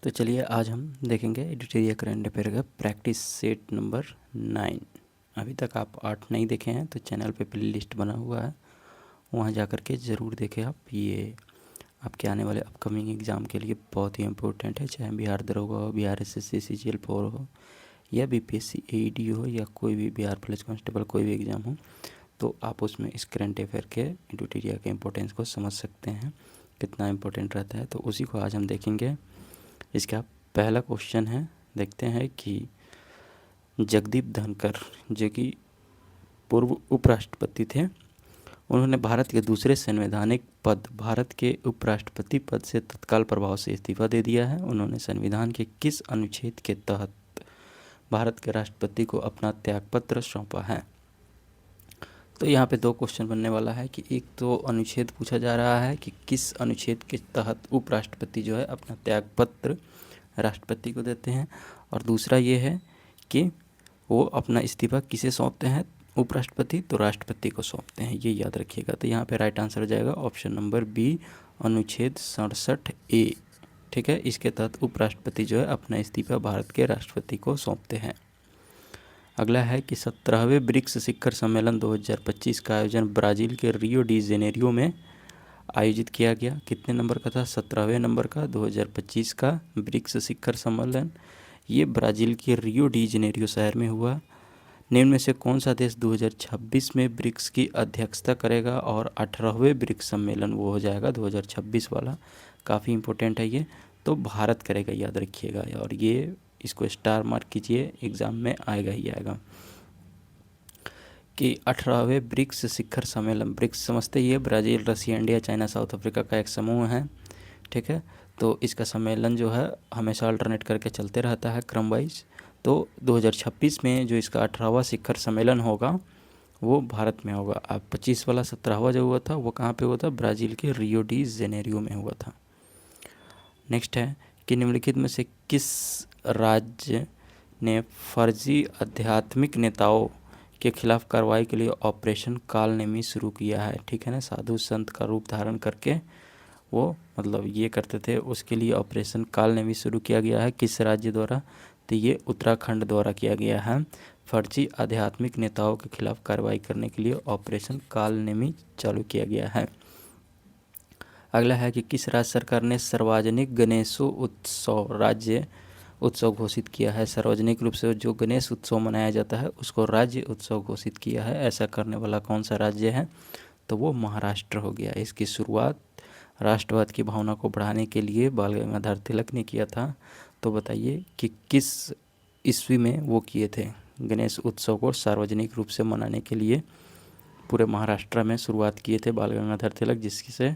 तो चलिए आज हम देखेंगे एडिटोरियल करंट अफेयर का प्रैक्टिस सेट नंबर 9। अभी तक आप 8 नहीं देखे हैं तो चैनल पे प्ले लिस्ट बना हुआ है, वहाँ जा कर के ज़रूर देखें आप। ये आपके आने वाले अपकमिंग एग्ज़ाम के लिए बहुत ही इम्पोर्टेंट है, चाहे बिहार दरोगा हो, बिहार एसएससी सीजीएल 4 हो या बीपीएससी एईडी हो या कोई भी बिहार पुलिस कांस्टेबल कोई भी एग्ज़ाम हो, तो आप उसमें इस करंट अफेयर के एडिटोरियल के इम्पोर्टेंस को समझ सकते हैं, कितना इम्पोर्टेंट रहता है। तो उसी को आज हम देखेंगे। इसका पहला क्वेश्चन है, देखते हैं कि जगदीप धनखड़ जो कि पूर्व उपराष्ट्रपति थे, उन्होंने भारत के दूसरे संवैधानिक पद भारत के उपराष्ट्रपति पद से तत्काल प्रभाव से इस्तीफा दे दिया है। उन्होंने संविधान के किस अनुच्छेद के तहत भारत के राष्ट्रपति को अपना त्यागपत्र सौंपा है? तो यहाँ पे दो क्वेश्चन बनने वाला है कि एक तो अनुच्छेद पूछा जा रहा है कि किस अनुच्छेद के तहत उपराष्ट्रपति जो है अपना त्यागपत्र राष्ट्रपति को देते हैं, और दूसरा ये है कि वो अपना इस्तीफा किसे सौंपते हैं, उपराष्ट्रपति तो राष्ट्रपति को सौंपते हैं, ये याद रखिएगा। तो यहाँ पे राइट आंसर हो जाएगा ऑप्शन नंबर बी, अनुच्छेद 67A। ठीक है, इसके तहत उपराष्ट्रपति जो है अपना इस्तीफा भारत के राष्ट्रपति को सौंपते हैं। अगला है कि 17वें ब्रिक्स शिखर सम्मेलन 2025 का आयोजन ब्राज़ील के रियो डी जेनेरियो में आयोजित किया गया। कितने नंबर का था? 17वें नंबर का। 2025 का ब्रिक्स शिखर सम्मेलन ये ब्राज़ील के रियो डी जेनेरियो शहर में हुआ। निम्न में से कौन सा देश 2026 में ब्रिक्स की अध्यक्षता करेगा? और 18वें ब्रिक्स सम्मेलन वो हो जाएगा 2026 वाला, काफ़ी इम्पोर्टेंट है ये, तो भारत करेगा, याद रखिएगा। और ये इसको स्टार मार्क कीजिए, एग्ज़ाम में आएगा ही आएगा कि 18वें ब्रिक्स शिखर सम्मेलन, ब्रिक्स समझते ही है, ब्राज़ील, रसिया, इंडिया, चाइना, साउथ अफ्रीका का एक समूह है। ठीक है, तो इसका सम्मेलन जो है हमेशा अल्टरनेट करके चलते रहता है क्रम वाइज। तो 2026 में जो इसका 18वां शिखर सम्मेलन होगा वो भारत में होगा। अब 25 वाला 17वां जो हुआ था वो कहाँ पे हुआ था? ब्राज़ील के रियो डी जेनेरियो में हुआ था। नेक्स्ट है कि निम्नलिखित में से किस राज्य ने फर्जी आध्यात्मिक नेताओं के खिलाफ कार्रवाई के लिए ऑपरेशन कालनेमी शुरू किया है? ठीक है ना, साधु संत का रूप धारण करके वो मतलब ये करते थे, उसके लिए ऑपरेशन कालनेमी शुरू किया गया है। किस राज्य द्वारा? तो ये उत्तराखंड द्वारा किया गया है। फर्जी आध्यात्मिक नेताओं के खिलाफ कार्रवाई करने के लिए ऑपरेशन कालनेमी चालू किया गया है। अगला है कि किस राज्य सरकार ने सार्वजनिक गणेशोत्सव राज्य उत्सव घोषित किया है? सार्वजनिक रूप से जो गणेश उत्सव मनाया जाता है उसको राज्य उत्सव घोषित किया है। ऐसा करने वाला कौन सा राज्य है? तो वो महाराष्ट्र हो गया। इसकी शुरुआत राष्ट्रवाद की भावना को बढ़ाने के लिए बाल गंगाधर तिलक ने किया था। तो बताइए कि किस ईस्वी में वो किए थे? गणेश उत्सव को सार्वजनिक रूप से मनाने के लिए पूरे महाराष्ट्र में शुरुआत किए थे बाल गंगाधर तिलक, जिससे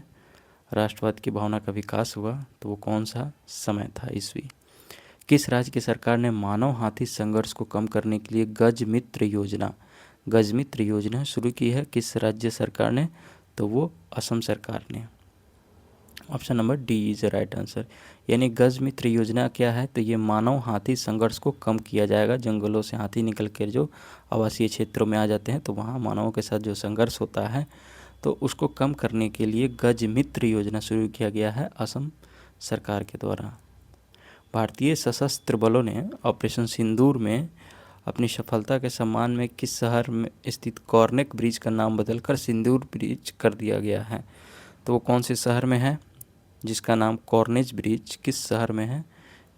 राष्ट्रवाद की भावना का विकास हुआ। तो वो कौन सा समय था, ईस्वी? किस राज्य की सरकार ने मानव हाथी संघर्ष को कम करने के लिए गजमित्र योजना शुरू की है? किस राज्य सरकार ने? तो वो असम सरकार ने। Option number D is the right answer. यानी गजमित्र योजना क्या है? तो ये मानव हाथी संघर्ष को कम किया जाएगा। जंगलों से हाथी निकल कर जो आवासीय क्षेत्रों में आ जाते हैं तो वहाँ मानवों के साथ जो संघर्ष होता है तो उसको कम करने के लिए गजमित्र योजना शुरू किया गया है असम सरकार के द्वारा। भारतीय सशस्त्र बलों ने ऑपरेशन सिंदूर में अपनी सफलता के सम्मान में किस शहर में स्थित कॉर्नेक ब्रिज का नाम बदलकर सिंदूर ब्रिज कर दिया गया है? तो वो कौन से शहर में है जिसका नाम कॉर्नेज ब्रिज, किस शहर में है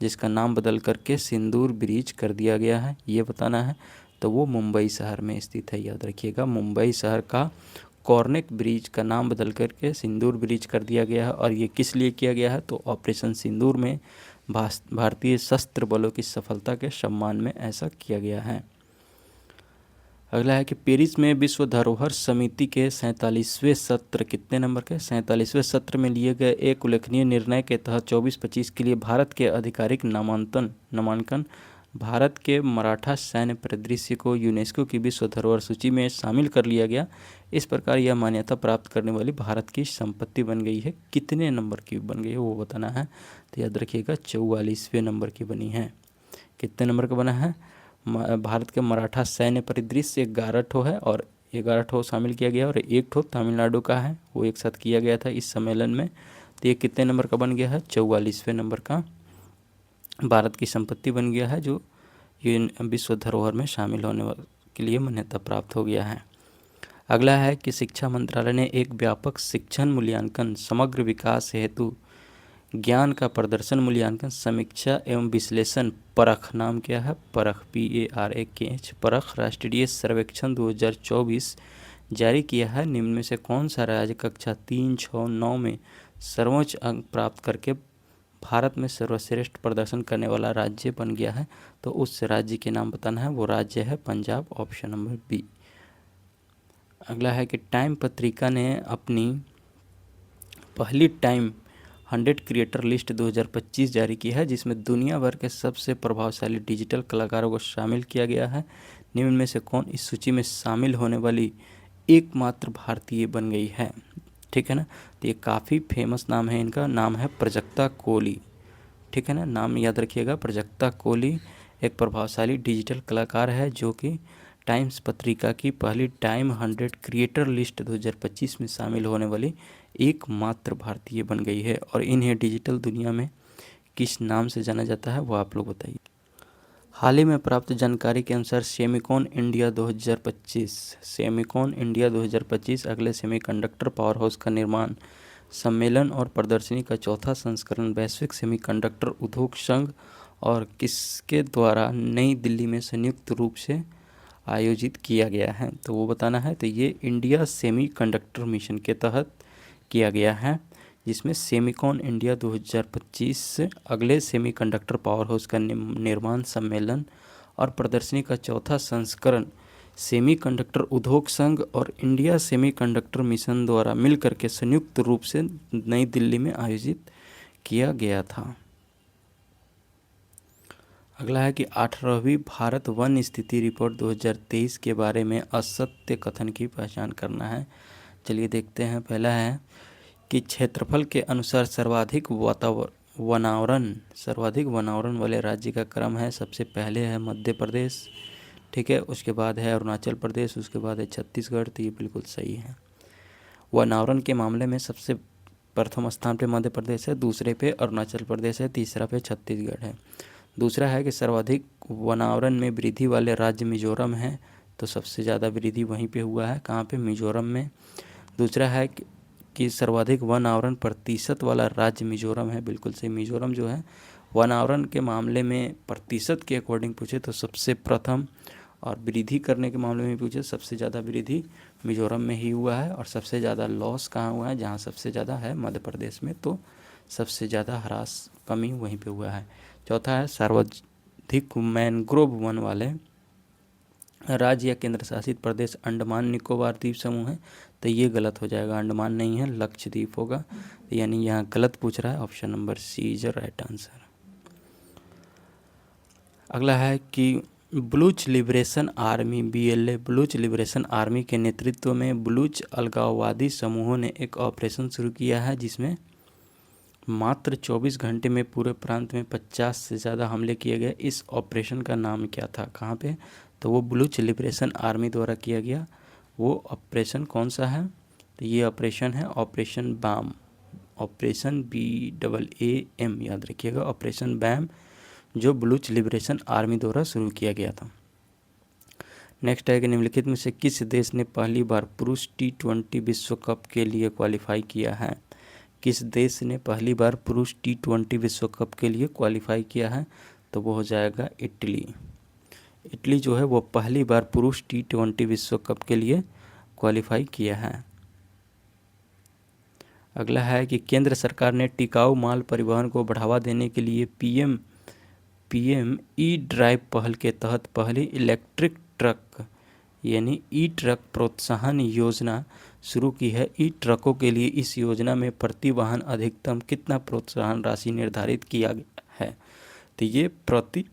जिसका नाम बदल करके सिंदूर ब्रिज कर दिया गया है, ये बताना है। तो वो मुंबई शहर में स्थित है, याद रखिएगा। मुंबई शहर का कॉर्नेक ब्रिज का नाम बदल करके सिंदूर ब्रिज कर दिया गया है। और ये किस लिए किया गया है? तो ऑपरेशन सिंदूर में भारतीय सशस्त्र बलों की सफलता के सम्मान में ऐसा किया गया है। अगला है कि पेरिस में विश्व धरोहर समिति के 47वें सत्र, कितने नंबर के? 47वें सत्र में लिए गए एक उल्लेखनीय निर्णय के तहत 24-25 के लिए भारत के आधिकारिक नामांकन भारत के मराठा सैन्य परिदृश्य को यूनेस्को की विश्व धरोहर सूची में शामिल कर लिया गया। इस प्रकार यह मान्यता प्राप्त करने वाली भारत की संपत्ति बन गई है। कितने नंबर की बन गई है वो बताना है। तो याद रखिएगा 44वें नंबर की बनी है। कितने नंबर का बना है? भारत के मराठा सैन्य परिदृश्य 11 ठो है और 11 ठो शामिल किया गया और एक ठो तमिलनाडु का है, वो एक साथ किया गया था इस सम्मेलन में। तो ये कितने नंबर का बन गया है? 44वें नंबर का भारत की संपत्ति बन गया है, जो ये विश्व धरोहर में शामिल होने के लिए मान्यता प्राप्त हो गया है। अगला है कि शिक्षा मंत्रालय ने एक व्यापक शिक्षण मूल्यांकन समग्र विकास हेतु ज्ञान का प्रदर्शन मूल्यांकन समीक्षा एवं विश्लेषण परख, नाम क्या है, परख, PARAKH, परख राष्ट्रीय सर्वेक्षण 2024 जारी किया है। निम्न में से कौन सा राज्य कक्षा 3, 6, 9 में सर्वोच्च अंक प्राप्त करके भारत में सर्वश्रेष्ठ प्रदर्शन करने वाला राज्य बन गया है? तो उस राज्य के नाम बताना है, वो राज्य है पंजाब, ऑप्शन नंबर बी। अगला है कि टाइम पत्रिका ने अपनी पहली टाइम 100 क्रिएटर लिस्ट 2025 जारी की है, जिसमें दुनिया भर के सबसे प्रभावशाली डिजिटल कलाकारों को शामिल किया गया है। निम्न में से कौन इस सूची में शामिल होने वाली एकमात्र भारतीय बन गई है? ठीक है ना, तो ये काफ़ी फेमस नाम है, इनका नाम है प्राजक्ता कोली। ठीक है ना, नाम याद रखिएगा, प्राजक्ता कोली एक प्रभावशाली डिजिटल कलाकार है जो कि टाइम्स पत्रिका की पहली टाइम 100 क्रिएटर लिस्ट 2025 में शामिल होने वाली एकमात्र भारतीय बन गई है। और इन्हें डिजिटल दुनिया में किस नाम से जाना जाता है, वो आप लोग बताइए। हाल ही में प्राप्त जानकारी के अनुसार सेमिकॉन इंडिया 2025 सेमिकॉन इंडिया 2025 अगले सेमीकंडक्टर पावर हाउस का निर्माण सम्मेलन और प्रदर्शनी का चौथा संस्करण वैश्विक सेमीकंडक्टर उद्योग संघ और किसके द्वारा नई दिल्ली में संयुक्त रूप से आयोजित किया गया है? तो वो बताना है। तो ये इंडिया सेमीकंडक्टर मिशन के तहत किया गया है, जिसमें सेमिकॉन इंडिया 2025 अगले सेमीकंडक्टर पावर हाउस का निर्माण सम्मेलन और प्रदर्शनी का चौथा संस्करण सेमीकंडक्टर उद्योग संघ और इंडिया सेमीकंडक्टर मिशन द्वारा मिलकर के संयुक्त रूप से नई दिल्ली में आयोजित किया गया था। अगला है कि 18वीं भारत वन स्थिति रिपोर्ट 2023 के बारे में असत्य कथन की पहचान करना है। चलिए देखते हैं। पहला है कि क्षेत्रफल के अनुसार सर्वाधिक वनावरण वाले राज्य का क्रम है। सबसे पहले है मध्य प्रदेश, ठीक है, उसके बाद है अरुणाचल प्रदेश, उसके बाद है छत्तीसगढ़। तो ये बिल्कुल सही है। वनावरण के मामले में सबसे प्रथम स्थान पे मध्य प्रदेश है, दूसरे पे अरुणाचल प्रदेश है, तीसरा पे छत्तीसगढ़ है। दूसरा है कि सर्वाधिक वनावरण में वृद्धि वाले राज्य मिजोरम है, तो सबसे ज़्यादा वृद्धि वहीं पे हुआ है, कहाँ पे, मिजोरम में। दूसरा है कि सर्वाधिक वन आवरण प्रतिशत वाला राज्य मिजोरम है, बिल्कुल सही। मिजोरम जो है वन आवरण के मामले में प्रतिशत के अकॉर्डिंग पूछे तो सबसे प्रथम, और वृद्धि करने के मामले में पूछे सबसे ज़्यादा वृद्धि मिजोरम में ही हुआ है। और सबसे ज़्यादा लॉस कहाँ हुआ है? जहाँ सबसे ज़्यादा है मध्य प्रदेश में, तो सबसे ज़्यादा ह्रास कमी वहीं पे हुआ है। चौथा है सर्वाधिक मैनग्रोव वन वाले राज्य या केंद्र शासित प्रदेश अंडमान निकोबार द्वीप समूह है, तो ये गलत हो जाएगा, अंडमान नहीं है, लक्षद्वीप होगा। यानी यहाँ गलत पूछ रहा है, option number C is right answer. अगला है कि Baloch liberation army BLA Baloch liberation army के नेतृत्व में बलूच अलगाववादी समूहों ने एक ऑपरेशन शुरू किया है, जिसमें मात्र 24 घंटे में पूरे प्रांत में 50 से ज़्यादा हमले किए गए। इस ऑपरेशन का नाम क्या था, कहाँ पे? तो वो बलूच लिबरेशन आर्मी द्वारा किया गया। वो ऑपरेशन कौन सा है? तो ये ऑपरेशन है ऑपरेशन BAM, ऑपरेशन BAAM, याद रखिएगा, ऑपरेशन BAM, जो बलूच लिबरेशन आर्मी द्वारा शुरू किया गया था। नेक्स्ट है कि निम्नलिखित में से किस देश ने पहली बार पुरुष T20 विश्व कप के लिए क्वालिफाई किया है? किस देश ने पहली बार पुरुष T20 विश्व कप के लिए क्वालिफाई किया है? तो वो हो जाएगा इटली। इटली जो है वो पहली बार पुरुष T20 विश्व कप के लिए क्वालिफाई किया है। अगला है कि केंद्र सरकार ने टिकाऊ माल परिवहन को बढ़ावा देने के लिए पीएम ई ड्राइव पहल के तहत पहली इलेक्ट्रिक ट्रक यानी ई ट्रक प्रोत्साहन योजना शुरू की है। ई ट्रकों के लिए इस योजना में प्रति वाहन अधिकतम कितना प्रोत्साहन राशि निर्धारित किया गया है? तो ये प्रति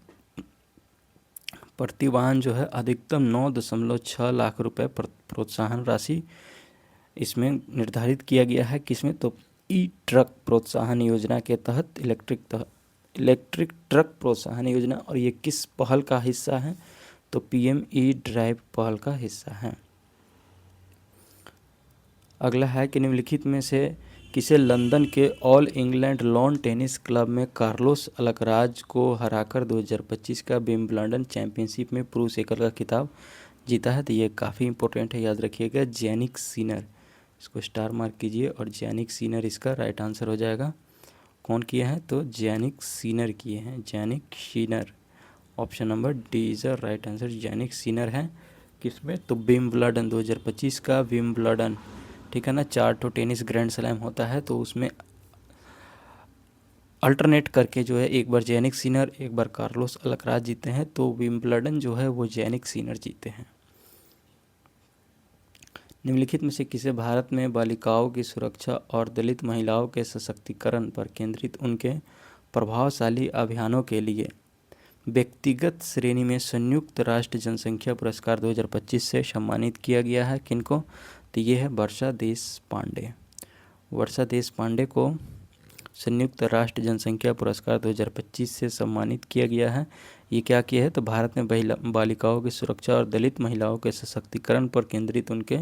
वाहन जो है अधिकतम 9.6 लाख रुपए प्रोत्साहन राशि इसमें निर्धारित किया गया है। किसमें? तो ई ट्रक प्रोत्साहन योजना के तहत इलेक्ट्रिक ट्रक प्रोत्साहन योजना। और ये किस पहल का हिस्सा है? तो पीएम ई ड्राइव पहल का हिस्सा है। अगला है कि निम्नलिखित में से किसे लंदन के all England lawn tennis club में कार्लोस अल्कराज को हराकर 2025 का विंबलडन चैंपियनशिप में पुरुष एकल का खिताब जीता है? तो ये काफ़ी इंपॉर्टेंट है, याद रखिएगा। जैनिक सिनर, इसको स्टार मार्क कीजिए और जैनिक सिनर इसका राइट आंसर हो जाएगा। कौन किए हैं? तो जैनिक सिनर किए हैं, Jannik Sinner. Option number D is the right answer, Jannik Sinner है। किसमें? तो विंबलडन 2025 का विंबलडन, ठीक है ना। 4 तो टेनिस ग्रैंड स्लैम होता है, तो उसमें अल्टरनेट करके जो है एक बार जैनिक सिनर एक बार कार्लोस अल्कराज जीते हैं, तो विंबलडन जो है वो जैनिक सिनर जीते हैं। निम्नलिखित में से किसे भारत में बालिकाओं की सुरक्षा और दलित महिलाओं के सशक्तिकरण पर केंद्रित उनके प्रभावशाली अभियानों के लिए व्यक्तिगत श्रेणी में संयुक्त राष्ट्र जनसंख्या पुरस्कार 2025 से सम्मानित किया गया है? किनको? तो ये है वर्षा देशपांडे। वर्षा देशपांडे को संयुक्त राष्ट्र जनसंख्या पुरस्कार 2025 से सम्मानित किया गया है। ये क्या किया है? तो भारत में बालिकाओं की सुरक्षा और दलित महिलाओं के सशक्तिकरण पर केंद्रित उनके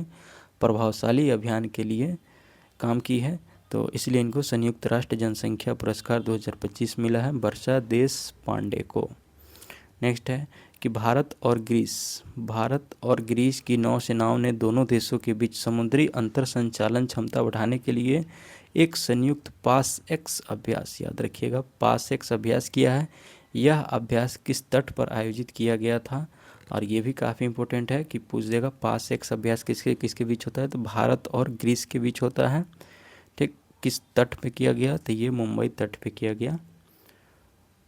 प्रभावशाली अभियान के लिए काम की है, तो इसलिए इनको संयुक्त राष्ट्र जनसंख्या पुरस्कार 2025 मिला है वर्षा देशपांडे को। नेक्स्ट है कि भारत और ग्रीस की नौसेनाओं ने दोनों देशों के बीच समुद्री अंतर संचालन क्षमता बढ़ाने के लिए एक संयुक्त पास-एक्स अभ्यास, याद रखिएगा, पास-एक्स अभ्यास किया है। यह अभ्यास किस तट पर आयोजित किया गया था? और ये भी काफ़ी इंपॉर्टेंट है कि पूछ देगा पास-एक्स अभ्यास किसके बीच होता है? तो भारत और ग्रीस के बीच होता है, ठीक। किस तट पे किया गया? तो ये मुंबई तट पे किया गया,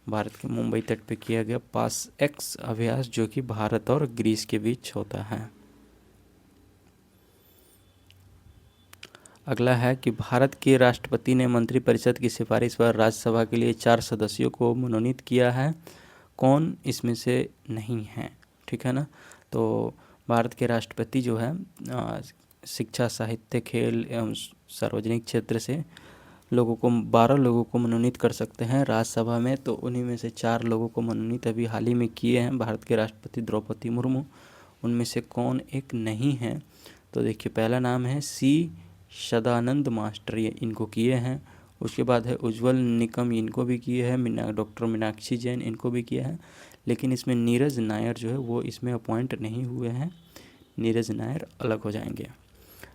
भारत के मुंबई तट पे किया गया पास-एक्स अभ्यास, जो कि भारत और ग्रीस के बीच होता है। अगला है कि भारत के राष्ट्रपति ने मंत्रिपरिषद की सिफारिश पर राज्यसभा के लिए 4 सदस्यों को मनोनीत किया है। कौन इसमें से नहीं है? ठीक है ना। तो भारत के राष्ट्रपति जो है शिक्षा, साहित्य, खेल एवं सार्वजनिक क्षेत्र से 12 लोगों को मनोनीत कर सकते हैं राज्यसभा में, तो उन्हीं में से 4 लोगों को मनोनीत अभी हाल ही में किए हैं भारत के राष्ट्रपति द्रौपदी मुर्मू। उनमें से कौन एक नहीं है? तो देखिए, पहला नाम है सी सदानंद मास्टर, ये इनको किए हैं। उसके बाद है उज्ज्वल निकम, इनको भी किए हैं। डॉक्टर मीनाक्षी जैन, इनको भी किया है। लेकिन इसमें नीरज नायर जो है वो इसमें अपॉइंट नहीं हुए हैं, नीरज नायर अलग हो जाएंगे।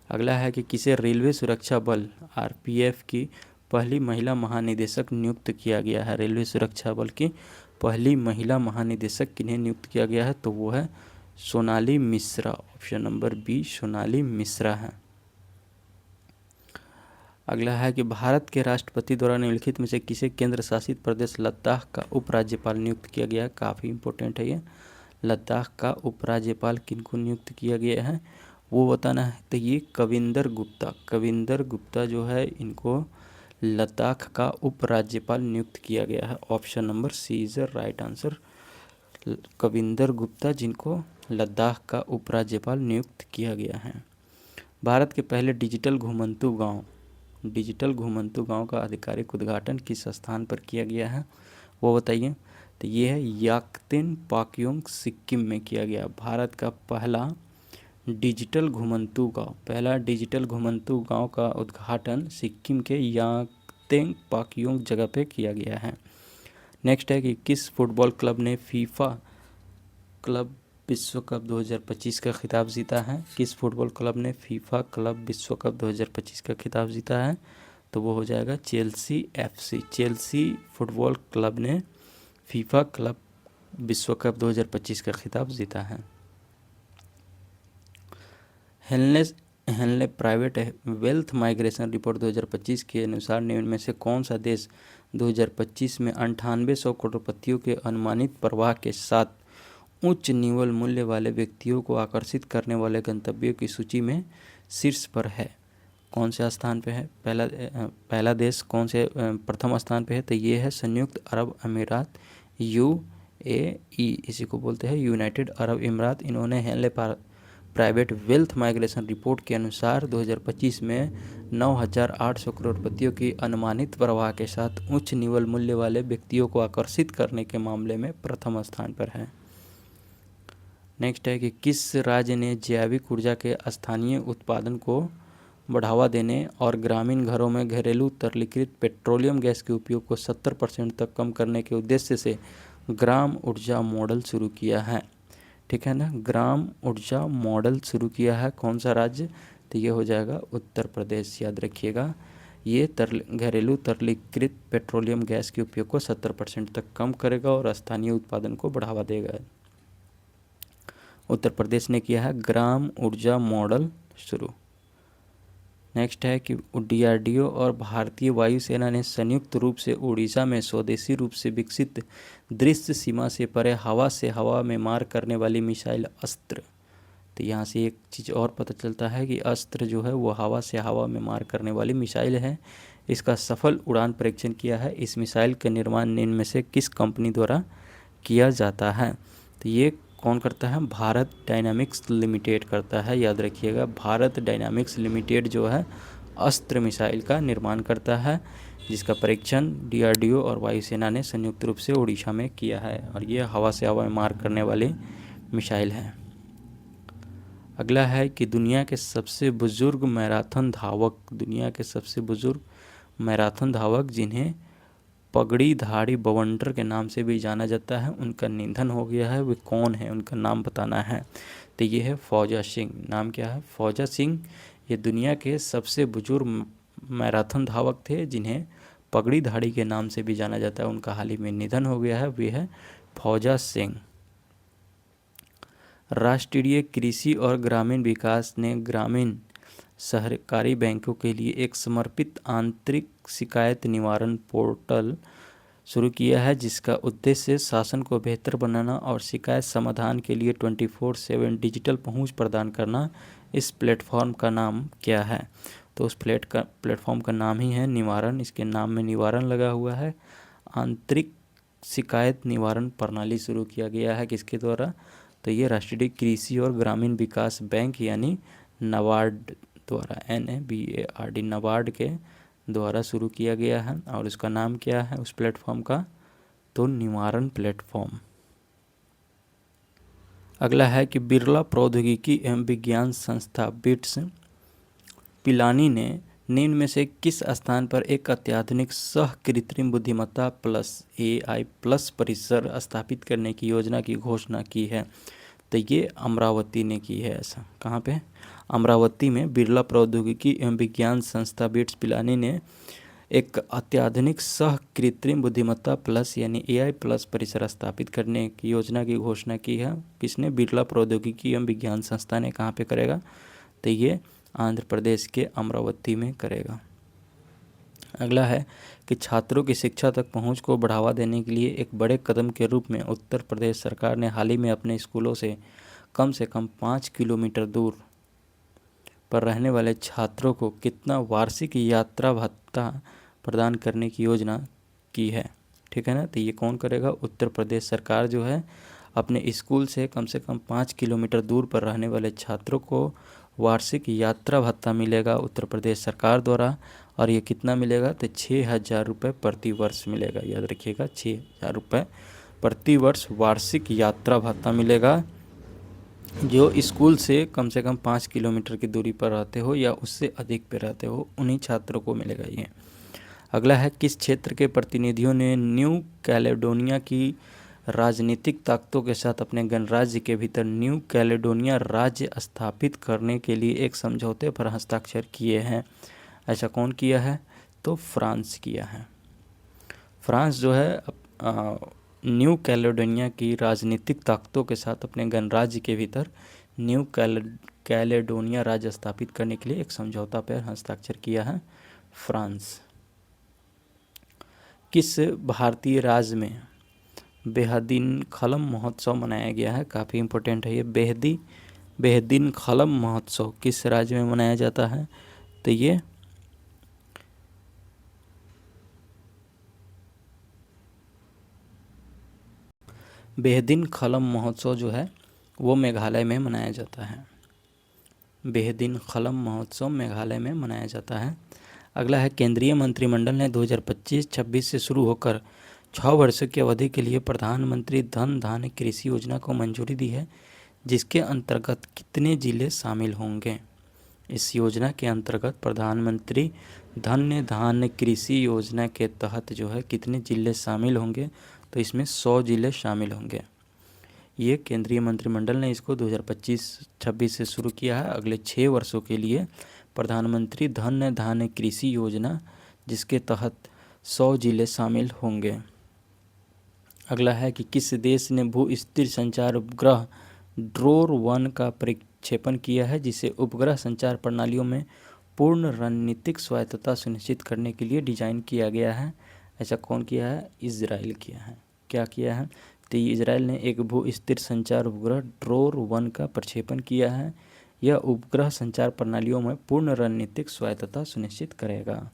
अगला है कि किसे रेलवे सुरक्षा बल आरपीएफ की पहली महिला महानिदेशक नियुक्त किया गया है? रेलवे सुरक्षा बल की पहली महिला महानिदेशक किन्हें नियुक्त किया गया है? तो वो है Sonali Mishra. Option number B Sonali Mishra है। अगला है कि भारत के राष्ट्रपति द्वारा निम्नलिखित में से किसे केंद्र शासित प्रदेश लद्दाख का उपराज्यपाल नियुक्त किया गया? काफ़ी इंपॉर्टेंट है ये। लद्दाख का उपराज्यपाल किनको नियुक्त किया गया है वो बताना है। तो ये कविंदर गुप्ता जो है, इनको लद्दाख का उपराज्यपाल नियुक्त किया गया है। Option number C is the right answer, Kavinder Gupta, जिनको लद्दाख का उपराज्यपाल नियुक्त किया गया है। भारत के पहले डिजिटल घुमंतू गांव का आधिकारिक उद्घाटन किस स्थान पर किया गया है वो बताइए। तो ये है याकतिन पाक्योंग, सिक्किम में किया गया। भारत का पहला डिजिटल घुमंतू गांव का उद्घाटन सिक्किम के याकतिन पाक्योंग जगह पे किया गया है। नेक्स्ट है कि किस फुटबॉल क्लब ने फीफा क्लब विश्व कप 2025 का खिताब जीता है? किस फुटबॉल क्लब ने फीफा क्लब विश्व कप 2025 का खिताब जीता है? तो वो हो जाएगा Chelsea FC. Chelsea football club ने फीफा क्लब विश्व कप 2025 का खिताब जीता है। Henley private wealth migration report 2025 के अनुसार निम्न में से कौन सा देश 2025 में 9800 करोड़पतियों के अनुमानित प्रवाह के साथ उच्च निवल मूल्य वाले व्यक्तियों को आकर्षित करने वाले गंतव्यों की सूची में शीर्ष पर है? कौन से स्थान पे है? पहला देश कौन से प्रथम स्थान पे है? तो ये है संयुक्त अरब अमीरात, यूएई, इसी को बोलते हैं यूनाइटेड अरब अमीरात। इन्होंने Henley private wealth migration report के अनुसार 2025 में 9800 करोड़पतियों की अनुमानित प्रवाह के साथ उच्च निवल मूल्य वाले व्यक्तियों को आकर्षित करने के मामले में प्रथम स्थान पर है। नेक्स्ट है कि किस राज्य ने जैविक ऊर्जा के स्थानीय उत्पादन को बढ़ावा देने और ग्रामीण घरों में घरेलू तरलीकृत पेट्रोलियम गैस के उपयोग को 70% तक कम करने के उद्देश्य से ग्राम ऊर्जा मॉडल शुरू किया है। ठीक है ना, ग्राम ऊर्जा मॉडल शुरू किया है। कौन सा राज्य? तो ये हो जाएगा उत्तर प्रदेश। याद रखिएगा, ये घरेलू तरलीकृत पेट्रोलियम गैस के उपयोग को 70% तक कम करेगा और स्थानीय उत्पादन को बढ़ावा देगा। उत्तर प्रदेश ने किया है ग्राम ऊर्जा मॉडल शुरू। नेक्स्ट है कि DRDO और भारतीय वायुसेना ने संयुक्त रूप से उड़ीसा में स्वदेशी रूप से विकसित दृश्य सीमा से परे हवा से हवा में मार करने वाली मिसाइल अस्त्र। तो यहाँ से एक चीज़ और पता चलता है कि अस्त्र जो है वो हवा से हवा में मार करने वाली मिसाइल है। इसका सफल उड़ान परीक्षण किया है। इस मिसाइल का निर्माण निम्न में से किस कंपनी द्वारा किया जाता है? तो ये कौन करता है? भारत डायनामिक्स लिमिटेड करता है। याद रखिएगा, भारत डायनामिक्स लिमिटेड जो है अस्त्र मिसाइल का निर्माण करता है, जिसका परीक्षण DRDO और वायुसेना ने संयुक्त रूप से उड़ीसा में किया है, और ये हवा से हवा में मार करने वाली मिसाइल है। अगला है कि दुनिया के सबसे बुजुर्ग मैराथन धावक, दुनिया के सबसे बुजुर्ग मैराथन धावक जिन्हें पगड़ीधारी बवंडर के नाम से भी जाना जाता है, उनका निधन हो गया है। वे कौन है? उनका नाम बताना है। तो ये है फौजा सिंह। नाम क्या है? फौजा सिंह। ये दुनिया के सबसे बुजुर्ग मैराथन धावक थे जिन्हें पगड़ीधारी के नाम से भी जाना जाता है। उनका हाल ही में निधन हो गया है। वे है फौजा सिंह। राष्ट्रीय कृषि और ग्रामीण विकास ने ग्रामीण सहकारी बैंकों के लिए एक समर्पित आंतरिक शिकायत निवारण पोर्टल शुरू किया है, जिसका उद्देश्य शासन को बेहतर बनाना और शिकायत समाधान के लिए 24/7 डिजिटल पहुंच प्रदान करना। इस प्लेटफॉर्म का नाम क्या है? तो उस प्लेटफॉर्म का नाम ही है निवारण। इसके नाम में निवारण लगा हुआ है। आंतरिक शिकायत निवारण प्रणाली शुरू किया गया है किसके द्वारा? तो ये राष्ट्रीय कृषि और ग्रामीण विकास बैंक यानी नाबार्ड द्वारा, NABARD, नाबार्ड के द्वारा शुरू किया गया है। और उसका नाम क्या है उस प्लेटफॉर्म का? तो निवारण प्लेटफॉर्म। अगला है कि बिरला प्रौद्योगिकी एवं विज्ञान संस्था बिट्स पिलानी ने निम्न में से किस स्थान पर एक अत्याधुनिक सह कृत्रिम बुद्धिमत्ता प्लस AI प्लस परिसर स्थापित करने की योजना की घोषणा की है? तो ये अमरावती ने की है। ऐसा कहाँ पे? अमरावती में बिरला प्रौद्योगिकी एवं विज्ञान संस्था बिट्स पिलानी ने एक अत्याधुनिक सह कृत्रिम बुद्धिमत्ता प्लस यानी AI प्लस परिसर स्थापित करने की योजना की घोषणा की है। किसने? बिरला प्रौद्योगिकी एवं विज्ञान संस्था ने। कहाँ पे करेगा? तो ये आंध्र प्रदेश के अमरावती में करेगा। अगला है कि छात्रों की शिक्षा तक पहुंच को बढ़ावा देने के लिए एक बड़े कदम के रूप में उत्तर प्रदेश सरकार ने हाल ही में अपने स्कूलों से कम 5 किलोमीटर दूर पर रहने वाले छात्रों को कितना वार्षिक यात्रा भत्ता प्रदान करने की योजना की है? ठीक है ना, तो ये कौन करेगा? उत्तर प्रदेश सरकार जो है अपने स्कूल से कम 5 किलोमीटर दूर पर रहने वाले छात्रों को वार्षिक यात्रा भत्ता मिलेगा उत्तर प्रदेश सरकार द्वारा। और ये कितना मिलेगा? तो 6,000 रुपये प्रति वर्ष मिलेगा। याद रखिएगा, 6,000 रुपये प्रति वर्ष वार्षिक यात्रा भत्ता मिलेगा। जो स्कूल से कम 5 किलोमीटर की दूरी पर रहते हो या उससे अधिक पे रहते हो, उन्हीं छात्रों को मिलेगा ये। अगला है किस क्षेत्र के प्रतिनिधियों ने न्यू कैलेडोनिया की राजनीतिक ताकतों के साथ अपने गणराज्य के भीतर न्यू कैलेडोनिया राज्य स्थापित करने के लिए एक समझौते पर हस्ताक्षर किए हैं? ऐसा कौन किया है? तो फ्रांस किया है। फ्रांस जो है न्यू कैलेडोनिया की राजनीतिक ताकतों के साथ अपने गणराज्य के भीतर न्यू कैलेडोनिया राज्य स्थापित करने के लिए एक समझौता पर हस्ताक्षर किया है फ्रांस। किस भारतीय राज्य में बेहदीनखलम महोत्सव मनाया गया है? काफ़ी इम्पोर्टेंट है ये। बेहदीनखलम महोत्सव किस राज्य में मनाया जाता है? तो ये बेहदीनखलम महोत्सव जो है वो मेघालय में मनाया जाता है। बेहदीनखलम महोत्सव मेघालय में मनाया जाता है। अगला है केंद्रीय मंत्रिमंडल ने 2025-26 से शुरू होकर 6 वर्षों की अवधि के लिए प्रधानमंत्री धन धान्य कृषि योजना को मंजूरी दी है, जिसके अंतर्गत कितने जिले शामिल होंगे? इस योजना के अंतर्गत प्रधानमंत्री धन्य धान्य कृषि योजना के तहत जो है कितने ज़िले शामिल होंगे, तो इसमें 100 ज़िले शामिल होंगे। ये केंद्रीय मंत्रिमंडल ने इसको 2025-26 से शुरू किया है। अगले 6 वर्षों के लिए प्रधानमंत्री धन्य धान्य कृषि योजना, जिसके तहत 100 ज़िले शामिल होंगे। अगला है कि किस देश ने भू स्थिर संचार उपग्रह ड्रोर-1 का प्रक्षेपण किया है, जिसे उपग्रह संचार प्रणालियों में पूर्ण रणनीतिक स्वायत्तता सुनिश्चित करने के लिए डिजाइन किया गया है। ऐसा कौन किया है? इजराइल किया है। क्या किया है? तो इजराइल ने एक भू स्थिर संचार उपग्रह ड्रोर-1 का प्रक्षेपण किया है। यह उपग्रह संचार प्रणालियों में पूर्ण रणनीतिक स्वायत्तता सुनिश्चित करेगा।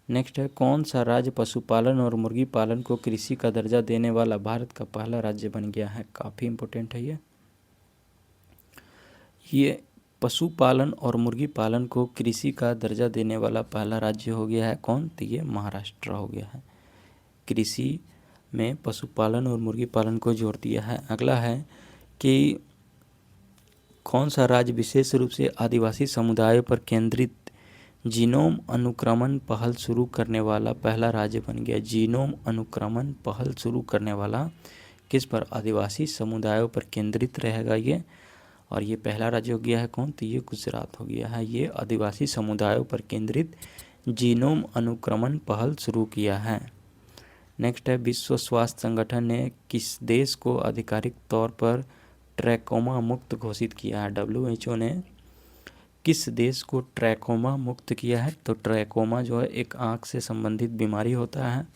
नेक्स्ट है, कौन सा राज्य पशुपालन और मुर्गी पालन को कृषि का दर्जा देने वाला भारत का पहला राज्य बन गया है? काफ़ी इम्पोर्टेंट है ये पशुपालन और मुर्गी पालन को कृषि का दर्जा देने वाला पहला राज्य हो गया है। कौन? तो ये महाराष्ट्र हो गया है। कृषि में पशुपालन और मुर्गी पालन को जोड़ दिया है। अगला है कि कौन सा राज्य विशेष रूप से आदिवासी समुदायों पर केंद्रित जीनोम अनुक्रमण पहल शुरू करने वाला पहला राज्य बन गया? जीनोम अनुक्रमण पहल शुरू करने वाला किस पर? आदिवासी समुदायों पर केंद्रित रहेगा ये, और ये पहला राज्य हो गया है। कौन? तो ये गुजरात हो गया है। ये आदिवासी समुदायों पर केंद्रित जीनोम अनुक्रमण पहल शुरू किया है। नेक्स्ट है, विश्व स्वास्थ्य संगठन ने किस देश को आधिकारिक तौर पर ट्रैकोमा मुक्त घोषित किया है? WHO ने किस देश को ट्रैकोमा मुक्त किया है? तो ट्रैकोमा जो है एक आँख से संबंधित बीमारी होता है,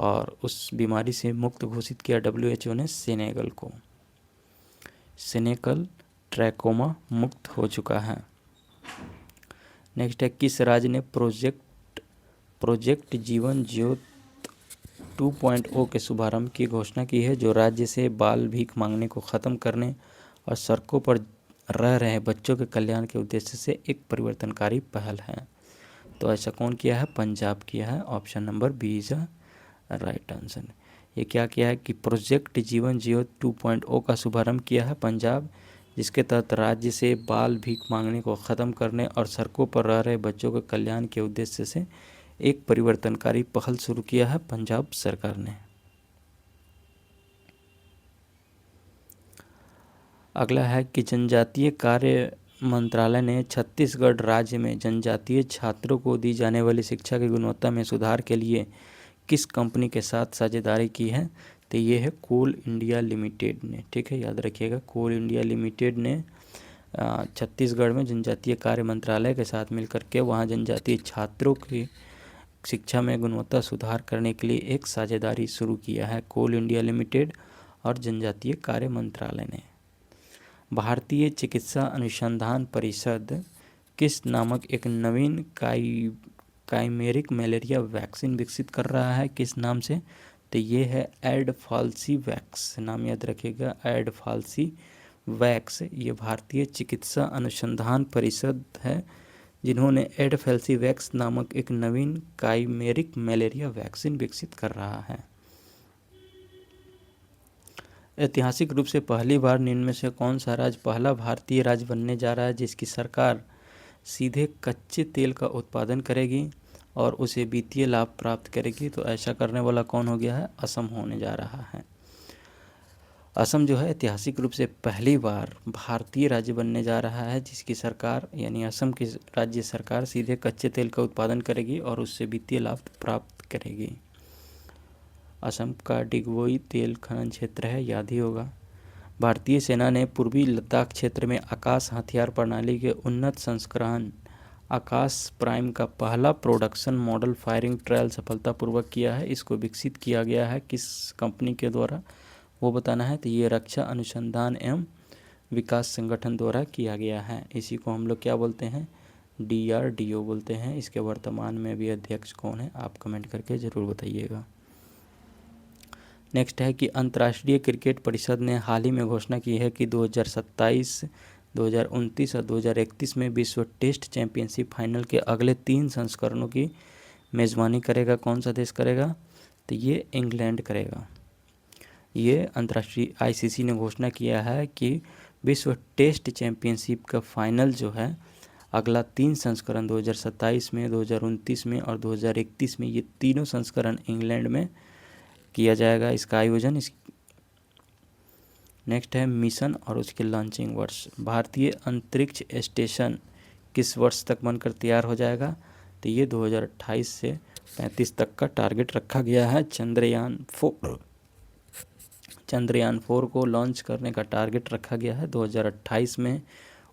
और उस बीमारी से मुक्त घोषित किया WHO ने सेनेगल को। सेनेगल ट्रैकोमा मुक्त हो चुका है। नेक्स्ट है, किस राज्य ने प्रोजेक्ट जीवन ज्योति 2.0 के शुभारंभ की घोषणा की है, जो राज्य से बाल भीख मांगने को ख़त्म करने और सड़कों पर रह रहे बच्चों के कल्याण के उद्देश्य से एक परिवर्तनकारी पहल है? तो ऐसा कौन किया है? पंजाब किया है। Option number B is a right answer. ये क्या किया है कि प्रोजेक्ट जीवन ज्योति 2.0 का शुभारंभ किया है पंजाब, जिसके तहत राज्य से बाल भीख मांगने को ख़त्म करने और सड़कों पर रह रहे बच्चों के कल्याण के उद्देश्य से एक परिवर्तनकारी पहल शुरू किया है पंजाब सरकार ने। अगला है कि जनजातीय कार्य मंत्रालय ने छत्तीसगढ़ राज्य में जनजातीय छात्रों को दी जाने वाली शिक्षा की गुणवत्ता में सुधार के लिए किस कंपनी के साथ साझेदारी की है? तो ये है कोल इंडिया लिमिटेड ने। ठीक है, याद रखिएगा, कोल इंडिया लिमिटेड ने छत्तीसगढ़ में जनजातीय कार्य मंत्रालय के साथ मिलकर के वहाँ जनजातीय छात्रों की शिक्षा में गुणवत्ता सुधार करने के लिए एक साझेदारी शुरू किया है कोल इंडिया लिमिटेड और जनजातीय कार्य मंत्रालय ने। भारतीय चिकित्सा अनुसंधान परिषद किस नामक एक नवीन काइमेरिक मलेरिया वैक्सीन विकसित कर रहा है? किस नाम से? तो ये है एडफाल्सी वैक्स। नाम याद रखिएगा, एडफाल्सी वैक्स। ये भारतीय चिकित्सा अनुसंधान परिषद है जिन्होंने एडफाल्सी वैक्स नामक एक नवीन काइमेरिक मलेरिया वैक्सीन विकसित कर रहा है। ऐतिहासिक रूप से पहली बार निम्न में से कौन सा राज्य पहला भारतीय राज्य बनने जा रहा है जिसकी सरकार सीधे कच्चे तेल का उत्पादन करेगी और उसे वित्तीय लाभ प्राप्त करेगी? तो ऐसा करने वाला कौन हो गया है? असम होने जा रहा है। असम जो है ऐतिहासिक रूप से पहली बार भारतीय राज्य बनने जा रहा है जिसकी सरकार यानी असम की राज्य सरकार सीधे कच्चे तेल का उत्पादन करेगी और उससे वित्तीय लाभ प्राप्त करेगी। असम का डिगबोई तेल खनन क्षेत्र है, याद ही होगा। भारतीय सेना ने पूर्वी लद्दाख क्षेत्र में आकाश हथियार प्रणाली के उन्नत संस्करण आकाश प्राइम का पहला प्रोडक्शन मॉडल फायरिंग ट्रायल सफलतापूर्वक किया है। इसको विकसित किया गया है किस कंपनी के द्वारा, वो बताना है। तो ये रक्षा अनुसंधान एवं विकास संगठन द्वारा किया गया है। इसी को हम लोग क्या बोलते हैं? DRDO बोलते हैं। इसके वर्तमान में भी अध्यक्ष कौन है? आप कमेंट करके ज़रूर बताइएगा। नेक्स्ट है कि अंतर्राष्ट्रीय क्रिकेट परिषद ने हाल ही में घोषणा की है कि 2027, 2029 और 2031 में विश्व टेस्ट चैंपियनशिप फाइनल के अगले 3 संस्करणों की मेज़बानी करेगा। कौन सा देश करेगा? तो ये इंग्लैंड करेगा। ये अंतर्राष्ट्रीय ICC ने घोषणा किया है कि विश्व टेस्ट चैंपियनशिप का फाइनल जो है अगला 3 संस्करण 2027 में, 2029 में और 2031 में, ये तीनों संस्करण इंग्लैंड में किया जाएगा इसका आयोजन। नेक्स्ट है मिशन और उसके लॉन्चिंग वर्ष। भारतीय अंतरिक्ष स्टेशन किस वर्ष तक बनकर तैयार हो जाएगा? तो ये 2028 से 35 तक का टारगेट रखा गया है। चंद्रयान 4 को लॉन्च करने का टारगेट रखा गया है 2028 में।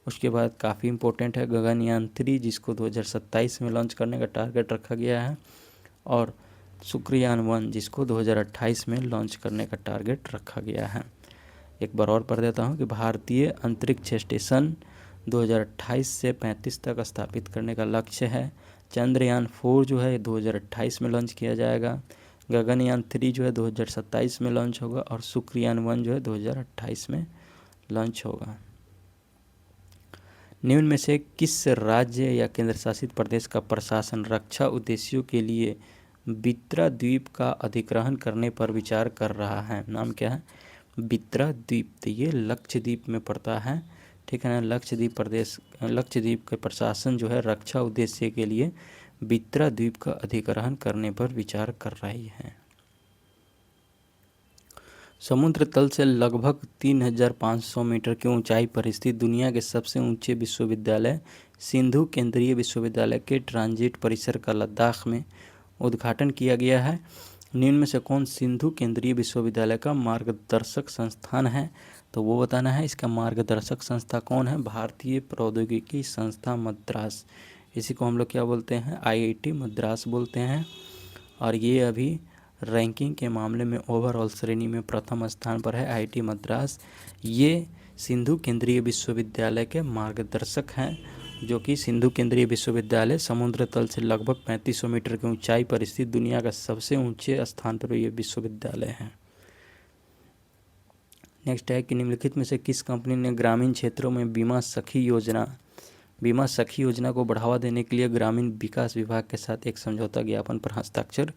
उसके बाद काफ़ी इम्पोर्टेंट है गगनयान 3, जिसको 2027 में लॉन्च करने का टारगेट रखा गया है, और शुक्रयान 1 जिसको 2028 में लॉन्च करने का टारगेट रखा गया है। एक बार और पढ़ देता हूँ कि भारतीय अंतरिक्ष स्टेशन 2028 से 35 तक स्थापित करने का लक्ष्य है। चंद्रयान 4 जो है 2028 में लॉन्च किया जाएगा। गगनयान 3 जो है 2027 में लॉन्च होगा, और शुक्रयान 1 जो है 2028 में लॉन्च होगा। निम्न में से किस राज्य या केंद्र शासित प्रदेश का प्रशासन रक्षा उद्देश्यों के लिए बित्रा द्वीप का अधिग्रहण करने पर विचार कर रहा है? नाम क्या है? बित्रा द्वीप। तो ये लक्षद्वीप में पड़ता है, ठीक है ना। लक्षद्वीप के प्रशासन जो है रक्षा उद्देश्य के लिए बित्रा द्वीप का अधिग्रहण करने पर विचार कर रही है। समुद्र तल से लगभग 3500 मीटर की ऊंचाई पर स्थित दुनिया के सबसे ऊंचे विश्वविद्यालय सिंधु केंद्रीय विश्वविद्यालय के ट्रांजिट परिसर का लद्दाख में उद्घाटन किया गया है। निम्न में से कौन सिंधु केंद्रीय विश्वविद्यालय का मार्गदर्शक संस्थान है? तो वो बताना है। इसका मार्गदर्शक संस्था कौन है? भारतीय प्रौद्योगिकी संस्था मद्रास। इसी को हम लोग क्या बोलते हैं? IIT मद्रास बोलते हैं। और ये अभी रैंकिंग के मामले में ओवरऑल श्रेणी में प्रथम स्थान पर है IIT मद्रास। ये सिंधु केंद्रीय विश्वविद्यालय के मार्गदर्शक हैं, जो कि सिंधु केंद्रीय विश्वविद्यालय समुद्र तल से लगभग 3500 मीटर की ऊंचाई पर स्थित दुनिया का सबसे ऊंचे स्थान पर यह विश्वविद्यालय है। नेक्स्ट है कि निम्नलिखित में से किस कंपनी ने ग्रामीण क्षेत्रों में बीमा सखी योजना को बढ़ावा देने के लिए ग्रामीण विकास विभाग के साथ एक समझौता ज्ञापन पर हस्ताक्षर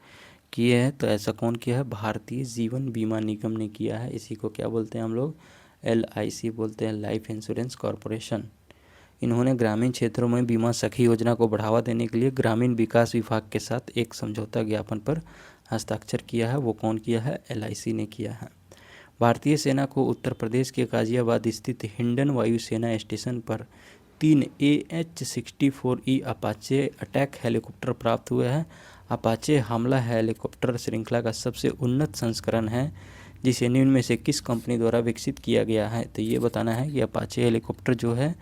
किए हैं? तो ऐसा कौन किया है? भारतीय जीवन बीमा निगम ने किया है। इसी को क्या बोलते हैं हम लोग? LIC बोलते हैं, लाइफ इंश्योरेंस कॉरपोरेशन। इन्होंने ग्रामीण क्षेत्रों में बीमा सखी योजना को बढ़ावा देने के लिए ग्रामीण विकास विभाग के साथ एक समझौता ज्ञापन पर हस्ताक्षर किया है। वो कौन किया है? LIC ने किया है। भारतीय सेना को उत्तर प्रदेश के गाजियाबाद स्थित हिंडन वायुसेना स्टेशन पर 3 AH-64E अपाचे अटैक हेलीकॉप्टर प्राप्त हुए हैं। अपाचे हमला हेलीकॉप्टर श्रृंखला का सबसे उन्नत संस्करण है, जिसे निम्न में से किस कंपनी द्वारा विकसित किया गया है? तो ये बताना है कि अपाचे हेलीकॉप्टर जो है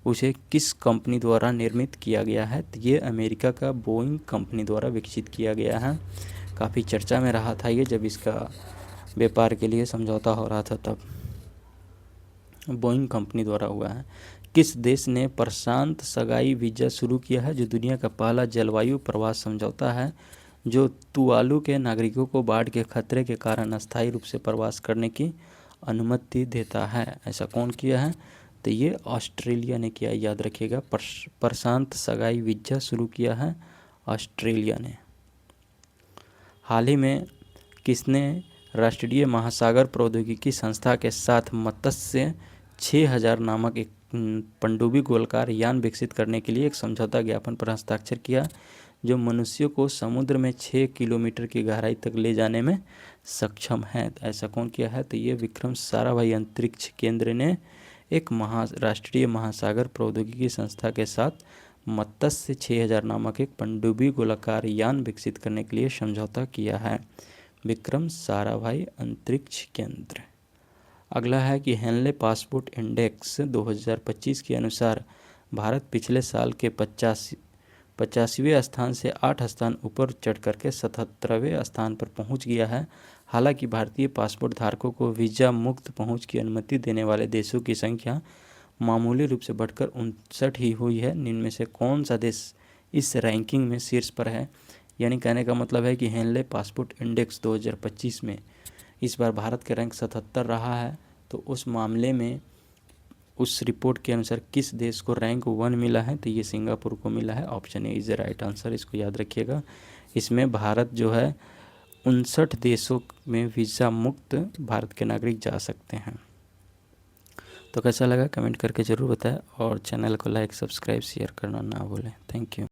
उसे किस कंपनी द्वारा निर्मित किया गया है? तो ये अमेरिका का बोइंग कंपनी द्वारा विकसित किया गया है। काफ़ी चर्चा में रहा था ये, जब इसका व्यापार के लिए समझौता हो रहा था तब बोइंग कंपनी द्वारा हुआ है। किस देश ने प्रशांत सगाई वीज़ा शुरू किया है, जो दुनिया का पहला जलवायु प्रवास समझौता है, जो तुवालू के नागरिकों को बाढ़ के खतरे के कारण अस्थायी रूप से प्रवास करने की अनुमति देता है? ऐसा कौन किया है? तो ये ऑस्ट्रेलिया ने किया। याद रखिएगा, प्रशांत सगाई वीज़ा शुरू किया है ऑस्ट्रेलिया ने। हाल ही में किसने राष्ट्रीय महासागर प्रौद्योगिकी संस्था के साथ मत्स्य 6000 नामक एक पनडुब्बी गोलाकार यान विकसित करने के लिए एक समझौता ज्ञापन पर हस्ताक्षर किया, जो मनुष्यों को समुद्र में 6 किलोमीटर की गहराई तक ले जाने में सक्षम है? तो ऐसा कौन किया है? तो ये विक्रम साराभाई अंतरिक्ष केंद्र ने एक राष्ट्रीय महासागर प्रौद्योगिकी संस्था के साथ मत्स्य 6000 नामक एक पनडुब्बी गोलाकार यान विकसित करने के लिए समझौता किया है। विक्रम साराभाई अंतरिक्ष केंद्र। अगला है कि हेनले पासपोर्ट इंडेक्स 2025 के अनुसार भारत पिछले साल के 85वें स्थान से 8 स्थान ऊपर चढ़ करके 77वें स्थान पर पहुंच गया है। हालांकि भारतीय पासपोर्ट धारकों को वीज़ा मुक्त पहुंच की अनुमति देने वाले देशों की संख्या मामूली रूप से बढ़कर 59 ही हुई है। निम्न में से कौन सा देश इस रैंकिंग में शीर्ष पर है? यानी कहने का मतलब है कि हेनले पासपोर्ट इंडेक्स 2025 में इस बार भारत का रैंक 77 रहा है। तो उस मामले में उस रिपोर्ट के अनुसार किस देश को रैंक 1 मिला है? तो ये सिंगापुर को मिला है। Option A is the right answer, इसको याद रखिएगा। इसमें भारत जो है 59 देशों में वीज़ा मुक्त भारत के नागरिक जा सकते हैं। तो कैसा लगा कमेंट करके ज़रूर बताएं और चैनल को लाइक सब्सक्राइब शेयर करना ना भूलें। Thank you.